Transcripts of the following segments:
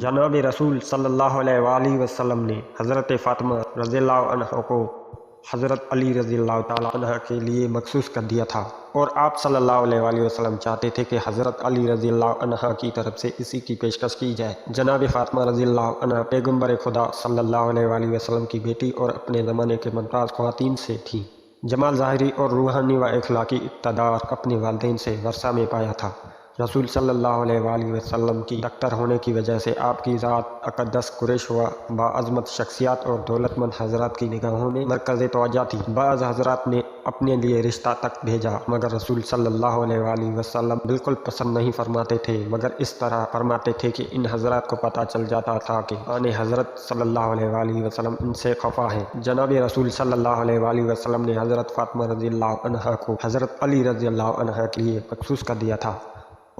جناب رسول صلی اللہ علیہ وآلہ وسلم نے حضرت فاطمہ رضی اللہ عنہ کو حضرت علی رضی اللہ تعالیٰ عنہ کے لیے مخصوص کر دیا تھا، اور آپ صلی اللہ علیہ وآلہ وسلم چاہتے تھے کہ حضرت علی رضی اللہ عنہ کی طرف سے اسی کی پیشکش کی جائے۔ جناب فاطمہ رضی اللہ عنہ پیغمبر خدا صلی اللہ علیہ وآلہ وسلم کی بیٹی اور اپنے زمانے کے ممتاز خواتین سے تھیں۔ جمال ظاہری اور روحانی و اخلاقی اقتدار اپنے والدین سے ورثہ میں پایا تھا۔ رسول صلی اللہ علیہ وآلہ وسلم کی ڈاکٹر ہونے کی وجہ سے آپ کی ذات اقدس قریش و باعظمت شخصیات اور دولت مند حضرات کی نگاہوں میں مرکز توجہ تھی۔ بعض حضرات نے اپنے لیے رشتہ تک بھیجا، مگر رسول صلی اللہ علیہ وآلہ وسلم بالکل پسند نہیں فرماتے تھے، مگر اس طرح فرماتے تھے کہ ان حضرات کو پتہ چل جاتا تھا کہ آن حضرت صلی اللہ علیہ وآلہ وسلم ان سے خفا ہیں۔ جناب رسول صلی اللہ علیہ وآلہ وسلم نے حضرت فاطمہ رضی اللہ عنہ کو حضرت علی رضی اللہ عنہ کے لیے مخصوص کر دیا تھا،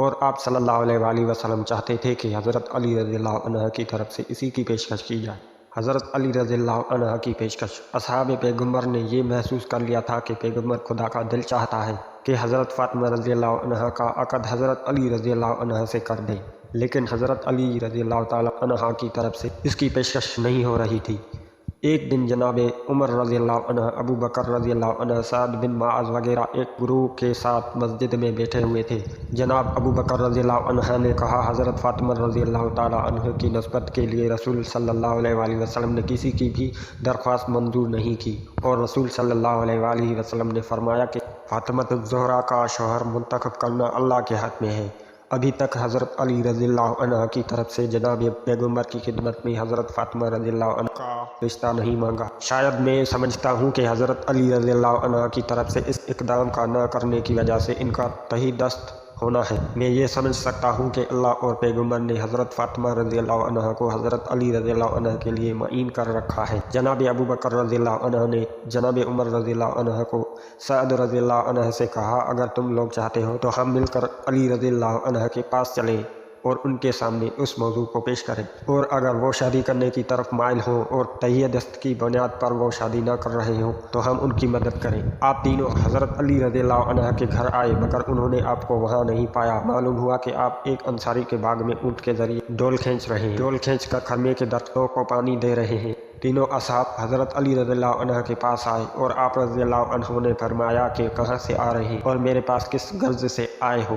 اور آپ صلی اللہ علیہ وآلہ وسلم چاہتے تھے کہ حضرت علی رضی اللہ عنہ کی طرف سے اسی کی پیشکش کی جائے۔ حضرت علی رضی اللہ عنہ کی پیشکش اصحاب پیغمبر نے یہ محسوس کر لیا تھا کہ پیغمبر خدا کا دل چاہتا ہے کہ حضرت فاطمہ رضی اللہ عنہ کا عقد حضرت علی رضی اللہ عنہ سے کر دیں، لیکن حضرت علی رضی اللہ تعالیٰ عنہ کی طرف سے اس کی پیشکش نہیں ہو رہی تھی۔ ایک دن جناب عمر رضی اللہ عنہ، ابو بکر رضی اللہ عنہ، سعد بن معاذ وغیرہ ایک گروہ کے ساتھ مسجد میں بیٹھے ہوئے تھے۔ جناب ابو بکر رضی اللہ عنہ نے کہا، حضرت فاطمہ رضی اللہ تعالیٰ عنہ کی نسبت کے لیے رسول صلی اللہ علیہ وآلہ وسلم نے کسی کی بھی درخواست منظور نہیں کی، اور رسول صلی اللہ علیہ وآلہ وسلم نے فرمایا کہ فاطمہ الزہرا کا شوہر منتخب کرنا اللہ کے ہاتھ میں ہے۔ ابھی تک حضرت علی رضی اللہ عنہ کی طرف سے جناب پیغمبر کی خدمت میں حضرت فاطمہ رضی اللہ عنہ کا رشتہ نہیں مانگا۔ شاید میں سمجھتا ہوں کہ حضرت علی رضی اللہ عنہ کی طرف سے اس اقدام کا نہ کرنے کی وجہ سے ان کا تہی دست ہونا ہے۔ میں یہ سمجھ سکتا ہوں کہ اللہ اور پیغمبر نے حضرت فاطمہ رضی اللہ عنہ کو حضرت علی رضی اللہ عنہ کے لیے معین کر رکھا ہے۔ جناب ابو بکر رضی اللہ عنہ نے جناب عمر رضی اللہ عنہ کو سعد رضی اللہ عنہ سے کہا، اگر تم لوگ چاہتے ہو تو ہم مل کر علی رضی اللہ عنہ کے پاس چلیں اور ان کے سامنے اس موضوع کو پیش کریں، اور اگر وہ شادی کرنے کی طرف مائل ہوں اور تہیہ دست کی بنیاد پر وہ شادی نہ کر رہے ہوں تو ہم ان کی مدد کریں۔ آپ تینوں حضرت علی رضی اللہ عنہ کے گھر آئے، مگر انہوں نے آپ کو وہاں نہیں پایا۔ معلوم ہوا کہ آپ ایک انصاری کے باغ میں اونٹ کے ذریعے ڈول کھینچ رہے ہیں، ڈول کھینچ کر خرمے کے درختوں کو پانی دے رہے ہیں۔ تینوں اصحاب حضرت علی رضی اللہ عنہ کے پاس آئے، اور آپ رضی اللہ عنہ نے فرمایا کہ کہاں سے آ رہے ہیں اور میرے پاس کس غرض سے آئے ہو؟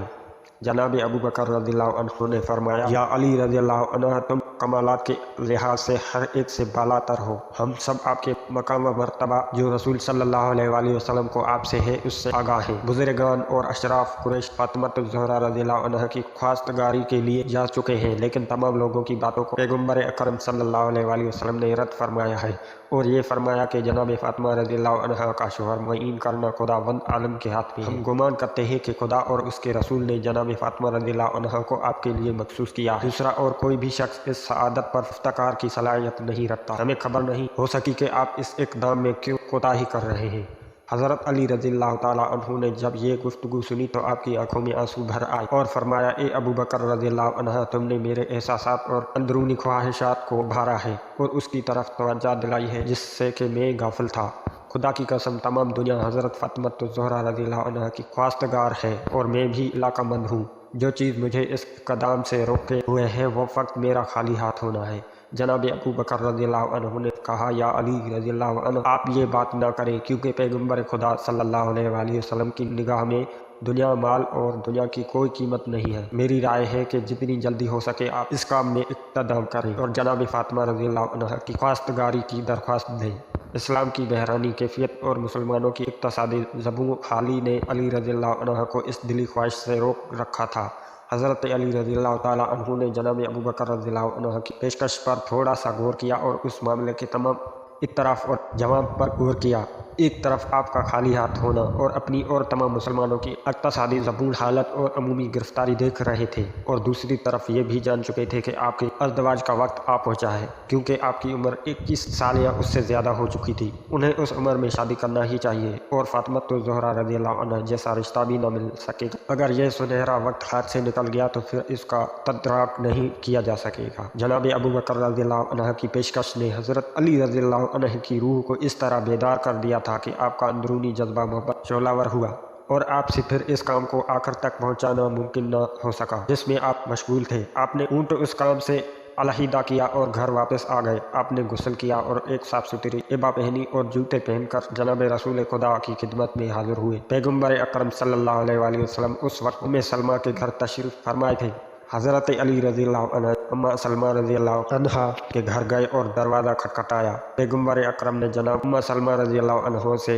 جناب ابو بکر رضی اللہ عنہ نے فرمایا، یا علی رضی اللہ عنہ، تم کمالات کے لحاظ سے ہر ایک سے بالا تر ہو۔ ہم سب آپ کے مقام و مرتبہ جو رسول صلی اللہ علیہ وآلہ وسلم کو آپ سے ہے اس سے آگاہ ہیں۔ بزرگان اور اشراف قریش فاطمہ الزہرا رضی اللہ عنہ کی خواستگاری کے لیے جا چکے ہیں، لیکن تمام لوگوں کی باتوں کو پیغمبر اکرم صلی اللہ علیہ وآلہ وسلم نے رد فرمایا ہے، اور یہ فرمایا کہ جناب فاطمہ رضی اللہ عنہ کا شوہر معین کرنا خداوند عالم کے ہاتھ میں ہے۔ ہم گمان کرتے ہیں کہ خدا اور اس کے رسول نے جناب فاطمہ رضی اللہ عنہ کو آپ کے لیے مخصوص کیا۔ دوسرا اور کوئی بھی شخص اس سعادت پر افتخار کی صلاحیت نہیں رکھتا۔ ہمیں خبر نہیں ہو سکی کہ آپ اس اقدام میں کیوں کوتاہی کر رہے ہیں۔ حضرت علی رضی اللہ تعالیٰ عنہ نے جب یہ گفتگو سنی تو آپ کی آنکھوں میں آنسو بھر آئے، اور فرمایا، اے ابو بکر رضی اللہ عنہ، تم نے میرے احساسات اور اندرونی خواہشات کو بھارا ہے اور اس کی طرف توجہ دلائی ہے جس سے کہ میں غافل تھا۔ خدا کی قسم، تمام دنیا حضرت فاطمہ الزہرا رضی اللہ عنہ کی خواستگار ہے، اور میں بھی علاقہ مند ہوں۔ جو چیز مجھے اس قدام سے روکے ہوئے ہے وہ فقط میرا خالی ہاتھ ہونا ہے۔ جناب ابو بکر رضی اللہ عنہ نے کہا، یا علی رضی اللہ عنہ، آپ یہ بات نہ کریں، کیونکہ پیغمبر خدا صلی اللہ علیہ وآلہ وسلم کی نگاہ میں دنیا، مال اور دنیا کی کوئی قیمت نہیں ہے۔ میری رائے ہے کہ جتنی جلدی ہو سکے آپ اس کام میں اقتدام کریں اور جناب فاطمہ رضی اللہ عنہ کی خواستگاری کی درخواست دیں۔ اسلام کی بحرانی کیفیت اور مسلمانوں کی اقتصادی زبوں حالی نے علی رضی اللہ عنہ کو اس دلی خواہش سے روک رکھا تھا۔ حضرت علی رضی اللہ تعالیٰ عنہ نے جناب ابو بکر رضی اللہ عنہ کی پیشکش پر تھوڑا سا غور کیا اور اس معاملے کے تمام اطراف اور جواب پر غور کیا۔ ایک طرف آپ کا خالی ہاتھ ہونا اور اپنی اور تمام مسلمانوں کی اقتصادی زبون حالت اور عمومی گرفتاری دیکھ رہے تھے، اور دوسری طرف یہ بھی جان چکے تھے کہ آپ کے ازدواج کا وقت آ پہنچا ہے، کیونکہ آپ کی عمر 21 سال یا اس سے زیادہ ہو چکی تھی۔ انہیں اس عمر میں شادی کرنا ہی چاہیے، اور فاطمہ الزہرا رضی اللہ عنہ جیسا رشتہ بھی نہ مل سکے گا۔ اگر یہ سنہرا وقت ہاتھ سے نکل گیا تو پھر اس کا تدارک نہیں کیا جا سکے گا۔ جناب ابو بکر رضی اللہ عنہ کی پیشکش نے حضرت علی رضی اللہ عنہ کی روح کو اس طرح بیدار کر دیا تھا کہ آپ کا اندرونی جذبہ محبت شعلہ ور ہوا، اور آپ سے پھر اس کام کو آخر تک پہنچانا ممکن نہ ہو سکا جس میں آپ مشغول تھے۔ آپ نے اونٹ اس کام سے अलहदा किया और घर वापस आ गए। आपने गुस्ल किया और एक साफ सुथरी इबा पहनी और जूते पहनकर जनाब रसूल खुदा की खिदमत में हाजिर हुए। पैगम्बर अकरम सल्लल्लाहु अलैहि वसल्लम उस वक्त उम्मे सलमा के घर तशरीफ फरमाए थे। हज़रत अली रज़ियल्लाहु अन्हु अम्मा सलमा रज़ियल्लाहु अन्हा के घर गए और दरवाज़ा खटखटाया। पैगम्बर अकरम ने जनाब अम्मा सलमा रज़ियल्लाहु अन्हा से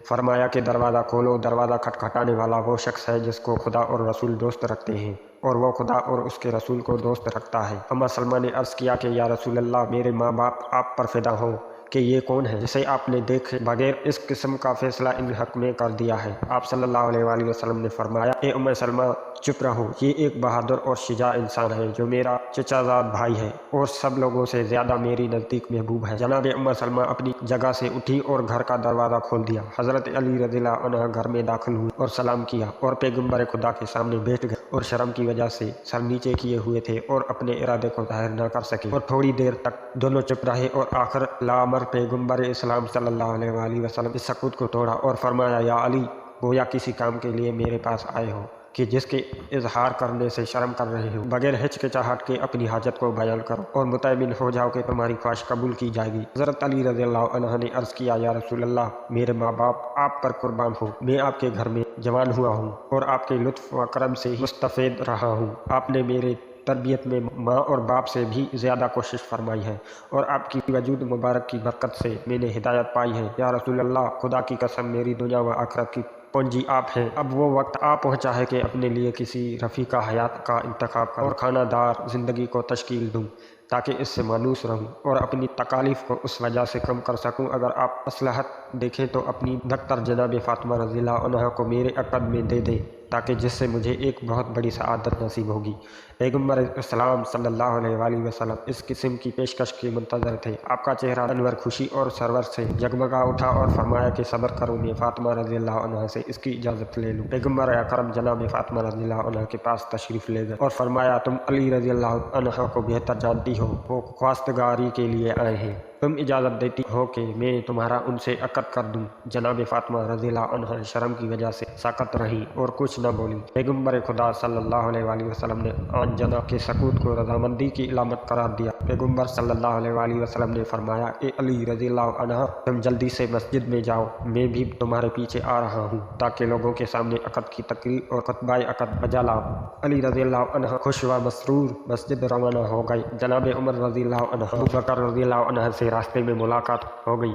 फरमाया कि दरवाज़ा खोलो। दरवाज़ा खटखटाने वाला वो शख्स है जिसको खुदा और रसूल दोस्त रखते हैं और वो खुदा और उसके रसूल को दोस्त रखता है। अम्मा सलमा ने अर्ज़ किया कि या रसूल अल्लाह, मेरे माँ बाप आप पर फिदा हो कि ये कौन है जिसे आपने देखे बगैर इस किस्म का फैसला इन हक में कर दिया है। आप सल्लल्लाहु अलैहि वसल्लम ने फरमाया, ए उम्मे सलमा, चुप रहो, ये एक बहादुर और शुजा इंसान है जो मेरा चचाजाद भाई है और सब लोगों से ज़्यादा मेरी नज़दीक महबूब है। जनाब उम्मे सलमा अपनी जगह से उठी और घर का दरवाज़ा खोल दिया। हज़रत अली रज़ियल्लाहु अन्हु घर में दाखिल हुए और सलाम किया और पैगम्बर खुदा के सामने बैठ गए और शर्म की वजह से सर नीचे किए हुए थे और अपने इरादे को जाहिर न कर सके और थोड़ी देर तक दोनों चुप रहे और आखिर लामर पैगम्बर इस्लाम सल्लल्लाहु अलैहि वसल्लम इस सकूत को तोड़ा और फरमाया, या अली, गोया किसी काम के लिए मेरे पास आए हो कि जिसके इजहार करने से शर्म कर रहे हो। बगैर हिचकिचाहट के अपनी हाजत को बयान करो और मुतमिन हो जाओ कि तुम्हारी ख्वाहिश कबूल की जाएगी। हज़रत अली रज़ियल्लाहु अन्हु ने अर्ज़ किया, या रसूल अल्लाह, मेरे माँ बाप आप पर कुर्बान हो। मैं आपके घर में जवान हुआ हूँ और आपके लुत्फ़ व करम से ही मुस्तफ़ीद रहा हूँ। आपने मेरे तरबियत में माँ और बाप से भी ज़्यादा कोशिश फरमाई है और आपकी वजूद मुबारक की बरकत से मैंने हिदायत पाई है। या रसूल अल्लाह, खुदा की कसम, मेरी दुनिया व आखिरत की पूंजी आप हैं। अब वो वक्त आ पहुंचा है कि अपने लिए किसी रफ़ीका हयात का इंतखाब करूं और खानादार ज़िंदगी को तश्कील दूं ताकि इससे मानूस रहूं और अपनी तकालीफ को उस वजह से कम कर सकूं। अगर आप मसलहत देखें तो अपनी दख्तर जनाब फ़ातिमा रज़ियल्लाहु अन्हा को मेरे अक़द में दे दें ताकि जिससे मुझे एक बहुत बड़ी सआदत नसीब होगी। पैगम्बर इस्लाम सल्लल्लाहु अलैहि वसल्लम इस किस्म की पेशकश के मुंतज़र थे। आपका चेहरा अनवर खुशी और सरवर से जगमगा उठा और फरमाया कि सब्र करो, मैं फ़ातिमा रज़ियल्लाहु अन्हा से इसकी इजाज़त ले लूँ। पैगम्बर अकरम जनाब फ़ातिमा रज़ियल्लाहु अन्हा के पास तशरीफ़ ले गए और फरमाया, तुम अली रज़ियल्लाहु अन्हा को बेहतर जानती हो, वो ख्वास्तगारी के लिए आए हैं। तुम इजाज़त देती हो कि मैं तुम्हारा उनसे अक़द कर दूँ। जनाब फ़ातिमा रज़ियल्लाहु अन्हा शर्म की वजह से साकत रही और कुछ न बोली। पैगम्बर खुदा सल्लल्लाहु अलैहि वसल्लम ने आन जनाब के सकूत को रज़ामंदी की इलामत करार दिया। पैगम्बर सल्लल्लाहु अलैहि वसल्लम ने फरमाया, ए अली रज़ियल्लाहु अन्हा, तुम जल्दी से मस्जिद में जाओ, मैं भी तुम्हारे पीछे आ रहा हूँ ताकि लोगों के सामने अक़द की तकरीर और खुतबा अक़द बजा लाओ। अली रज़ियल्लाहु अन्हा खुश व मसरूर मस्जिद रवाना हो गई। जनाब उमर रज़ियल्लाहु अन्हा अबू बकर रज़ियल्लाहु अन्हा से रास्ते में मुलाकात हो गई।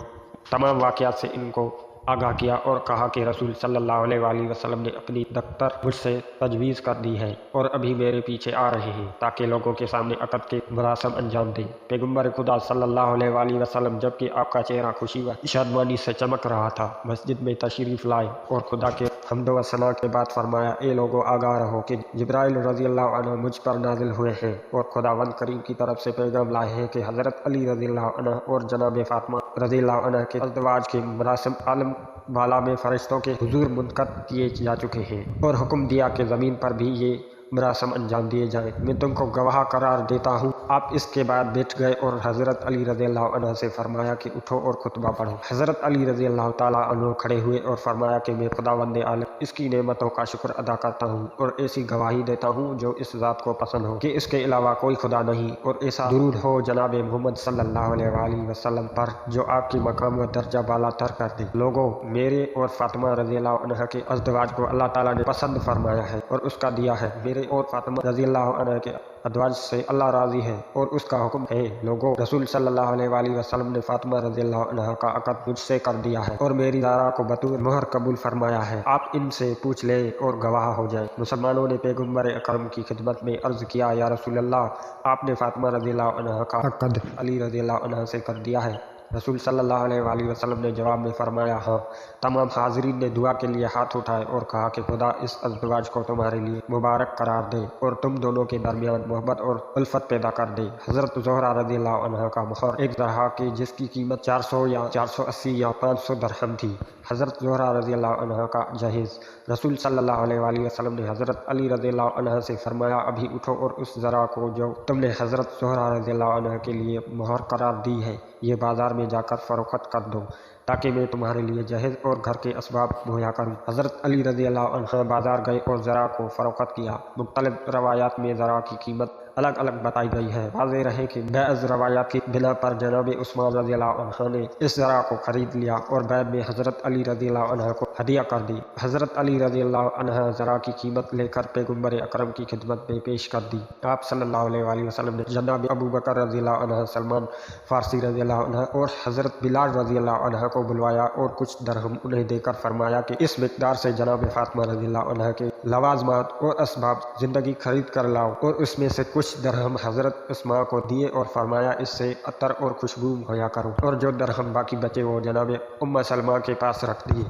तमाम वाक़यात से इनको आगाह किया और कहा कि रसूल सल्लल्लाहु अलैहि वसल्लम ने अपनी दफ्तर मुझसे तजवीज़ कर दी है और अभी मेरे पीछे आ रहे हैं ताकि लोगों के सामने अक़द के मरासम अंजाम दें। पैगम्बर खुदा सल्लल्लाहु अलैहि वसल्लम, जबकि आपका चेहरा खुशी व शादमानी से चमक रहा था, मस्जिद में तशरीफ़ लाए और खुदा के हम्द व सना के बाद फरमाया, ए लोगों, आगाह रहो कि जिब्राइल रज़ियल्लाहु अन्हु मुझ पर नाजिल हुए हैं और खुदावंद करीम की तरफ से पैगाम लाए हैं कि हज़रत अली रज़ियल्लाहु अन्हु और जनाब फ़ातिमा रज़ियल्लाहु अन्हा के अज़वाज के मरासिम आलम वाला में फ़रिश्तों के हुजूर मुनक़द किए जा चुके हैं और हुक्म दिया कि ज़मीन पर भी ये मरासम अंजाम दिए जाएँ। मैं तुमको गवाह करार देता हूँ। आप इसके बाद बैठ गए और हज़रत अली रज़ियल्लाहु अन्हु से फरमाया कि उठो और खुतबा पढ़ो। हज़रत अली रज़ियल्लाहु ताला अन्हु खड़े हुए और फरमाया कि मैं खुदावंद आलम इसकी नेमतों का शुक्र अदा करता हूँ और ऐसी गवाही देता हूँ जो इस ज़ात को पसंद हो कि इसके अलावा कोई खुदा नहीं, और ऐसा दुरूद हो जनाब मोहम्मद सल्लल्लाहु अलैहि वसल्लम पर जो आपकी मकाम व दर्जा बाला तर कर दे। लोगों, मेरे और फ़ातिमा रज़ियल्लाहु अन्हा के अज़दवाज को अल्लाह ताला ने पसंद फरमाया है और उसका दिया है। मेरे और फ़ातिमा रज़ियल्लाहु अन्हा के अज़दवाज से अल्लाह राज़ी है और उसका हुक्म है। लोगों, रसूल सल्लल्लाहु अलैहि वसल्लम ने फ़ातिमा रज़ियल्लाहु अन्हा का अक़द मुझसे कर दिया है और मेरी ज़ारा को बतौर मोहर कबूल फरमाया है। आप इनसे पूछ लें और गवाह हो जाएं। मुसलमानों ने पैगम्बर अकरम की खिदमत में अर्ज़ किया, या रसूल अल्लाह, आपने फ़ातिमा रज़ियल्लाहु अन्हा का अक़द अली रज़ियल्लाहु अन्हा से कर दिया है। रसूल सल्लल्लाहु अलैहि वसल्लम ने जवाब में फरमाया, हाँ। तमाम हाज़रीन ने दुआ के लिए हाथ उठाए और कहा कि खुदा इस अज़दवाज को तुम्हारे लिए मुबारक करार दे और तुम दोनों के दरमियान मोहब्बत और उल्फत पैदा कर दे। हज़रत ज़ोहरा रज़ियल्लाहु अन्हा का मोहर एक दरहा की जिसकी कीमत 400 या 480 या 500 दरहम थी। हज़रत ज़ोहरा रज़ियल्लाहु अन्हा का जहेज़। रसूल सल्लल्लाहु अलैहि वसल्लम ने हज़रत अली रज़ियल्लाहु अन्हा से फरमाया, अभी उठो और उस ज़रा को जो तुमने हज़रत ज़ोहरा रज़ियल्लाहु अन्हा के लिए मोहर करार दी है, ये बाज़ार में जाकर फ़रोख्त कर दो ताकि मैं तुम्हारे लिए जहेज़ और घर के असबाब मुहैया करूँ। हज़रत अली रज़ियल्लाहु अन्हा बाज़ार गए और ज़रा को फ़रोख्त किया। मुख्तलिफ़ रवायात में ज़रा की कीमत अलग अलग बताई गई है। वाज़ेह रहे कि बैज़ रवायात की बिना पर जनाब उस्मान रज़ियल्लाहु अन्हु ने इस ज़रा को खरीद लिया और बाद में हज़रत अली रज़ियल्लाहु अन्हु को हदिया कर दी। हज़रत अली रज़ियल्लाहु अन्हु ज़रा की कीमत लेकर पैगम्बर अकरम की खिदमत में पेश कर दी। आप सल्लल्लाहु अलैहि वसल्लम ने जनाब अबू बकर रज़ियल्लाहु अन्हु, सलमान फ़ारसी रज़ियल्लाहु अन्हु और हज़रत बिलाल रज़ियल्लाहु अन्हु को बुलवाया और कुछ दरहम उन्हें देकर फरमाया कि इस मिक़दार से जनाब फ़ातिमा रज़ियल्लाहु अन्हा के लवाज़मात और असबाब ज़िंदगी खरीद कर लाओ, और उसमें से कुछ दरहम हज़रत अस्मा को दिए और फरमाया इससे अतर और खुशबू होया करो, और जो दरहम बाकी बचे वो जनाब उम्म सलमा के पास रख दिए।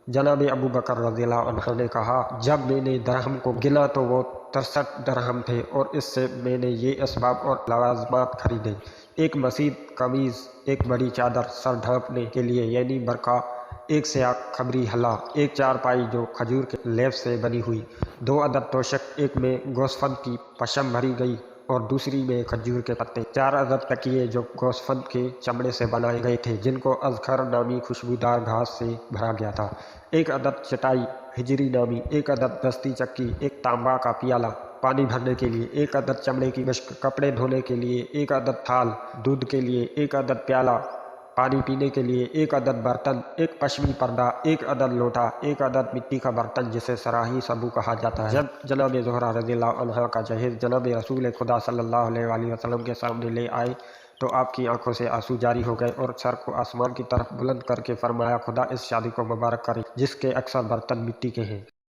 जनाब अबू बकर रज़ियल्लाहु अन्हु ने कहा, जब मैंने दरहम को गिना तो वो 63 दरहम थे, और इससे मैंने ये असबाब और लवाज़मात खरीदे, एक मसीद कमीज़, एक बड़ी चादर सर ढांपने के लिए यानी बरका, एक स्याह खबरी हला, एक चारपाई जो खजूर के लेफ से बनी हुई, 2 अदद तोशक, एक में गोसफंद की पशम भरी गई और दूसरी में खजूर के पत्ते, 4 अदद तकिए जो गोसफंद के चमड़े से बनाए गए थे जिनको अज़खर नामी खुशबूदार घास से भरा गया था, 1 अदद चटाई हिजरी नामी, 1 अदद दस्ती चक्की, 1 तांबा का पियाला पानी भरने के लिए, 1 अदद चमड़े की मश्क कपड़े धोने के लिए, 1 अदद थाल दूध के लिए, 1 अदद प्याला पानी पीने के लिए, 1 अदद बर्तन, 1 पश्मी पर्दा, 1 अदद लोटा, 1 अदद मिट्टी का बर्तन जिसे सराही सबू कहा जाता है। जब जनाब ज़ोहरा रज़ियल्लाहु अन्हा का जहेज़ जनाब रसूल खुदा सल्लल्लाहु अलैहि वसल्लम के सामने ले आए तो आपकी आंखों से आंसू जारी हो गए और सर को आसमान की तरफ बुलंद करके फरमाया, खुदा इस शादी को मुबारक करे जिसके अक्सर बर्तन मिट्टी के हैं।